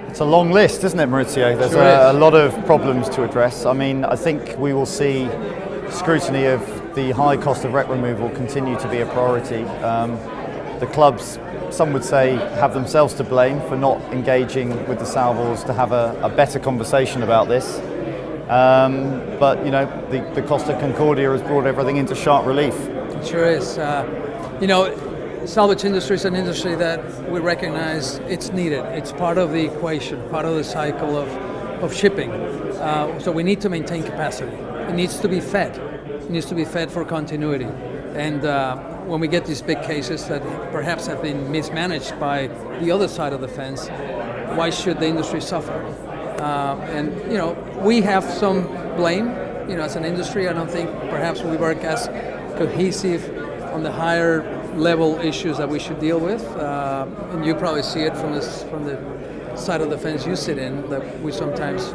It's a long list, isn't it, Mauricio? There's Sure a is. lot of problems to address. I mean, I think we will see scrutiny of the high cost of wreck removal continue to be a priority. The clubs, some would say, have themselves to blame for not engaging with the salvors to have a better conversation about this. But you know, the Costa Concordia has brought everything into sharp relief. It sure is. Salvage industry is an industry that we recognize it's needed. It's part of the equation, part of the cycle of shipping. So we need to maintain capacity. It needs to be fed. It needs to be fed for continuity. And when we get these big cases that perhaps have been mismanaged by the other side of the fence, why should the industry suffer? And we have some blame. As an industry, I don't think perhaps we work as cohesive on the higher level issues that we should deal with. And you probably see it from the side of the fence you sit in, that we sometimes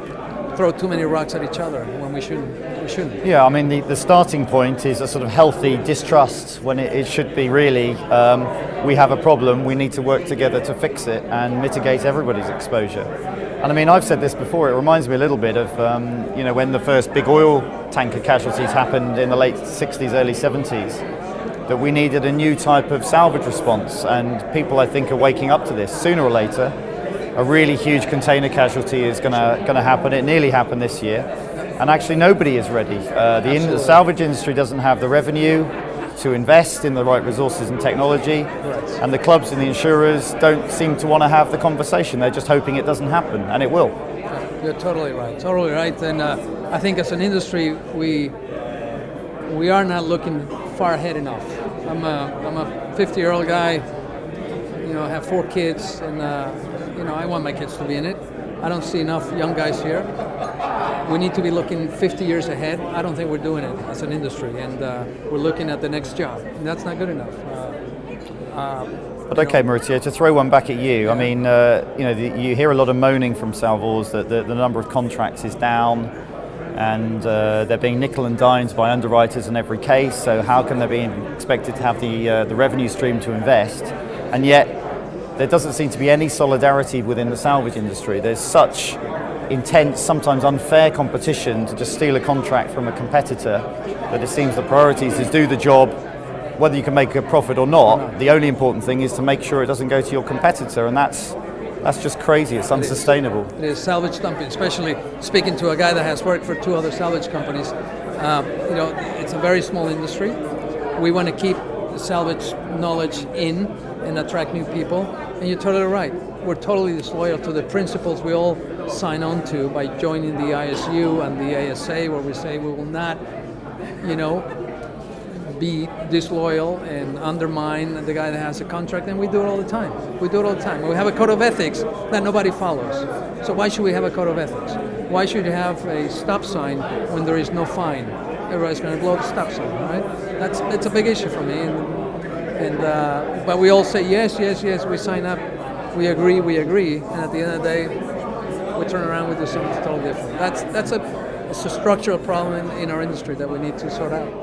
throw too many rocks at each other when we shouldn't. Yeah, I mean, the starting point is a sort of healthy distrust when it should be really, we have a problem, we need to work together to fix it and mitigate everybody's exposure. And I mean, I've said this before, it reminds me a little bit of, when the first big oil tanker casualties happened in the late 60s, early 70s, that we needed a new type of salvage response. And people, I think, are waking up to this. Sooner or later, a really huge container casualty is going to happen. It nearly happened this year. And actually, nobody is ready. The salvage industry doesn't have the revenue to invest in the right resources and technology. Right. And the clubs and the insurers don't seem to want to have the conversation. They're just hoping it doesn't happen, and it will. You're totally right. And I think as an industry, we are not looking far ahead enough. I'm a 50-year-old guy, have 4 kids, and I want my kids to be in it. I don't see enough young guys here. We need to be looking 50 years ahead. I don't think we're doing it as an industry, and we're looking at the next job, and that's not good enough. But okay, Mauricio, to throw one back at you, I mean, you hear a lot of moaning from salvors that the number of contracts is down, and they're being nickel and dimed by underwriters in every case. So how can they be expected to have the revenue stream to invest? And yet, there doesn't seem to be any solidarity within the salvage industry. There's such intense, sometimes unfair competition to just steal a contract from a competitor that it seems the priorities is do the job, whether you can make a profit or not. The only important thing is to make sure it doesn't go to your competitor, and that's just crazy. It's unsustainable. It is salvage dumping, especially speaking to a guy that has worked for 2 other salvage companies. It's a very small industry. We want to keep the salvage knowledge in and attract new people. And you're totally right. We're totally disloyal to the principles we all sign on to by joining the ISU and the ASA, where we say we will not, be disloyal and undermine the guy that has a contract, and we do it all the time. We have a code of ethics that nobody follows. So why should we have a code of ethics? Why should you have a stop sign when there is no fine? Everybody's going to blow the stop sign, right? That's a big issue for me. But we all say yes, we sign up, we agree, and at the end of the day, we turn around, we do something totally different. It's a structural problem in our industry that we need to sort out.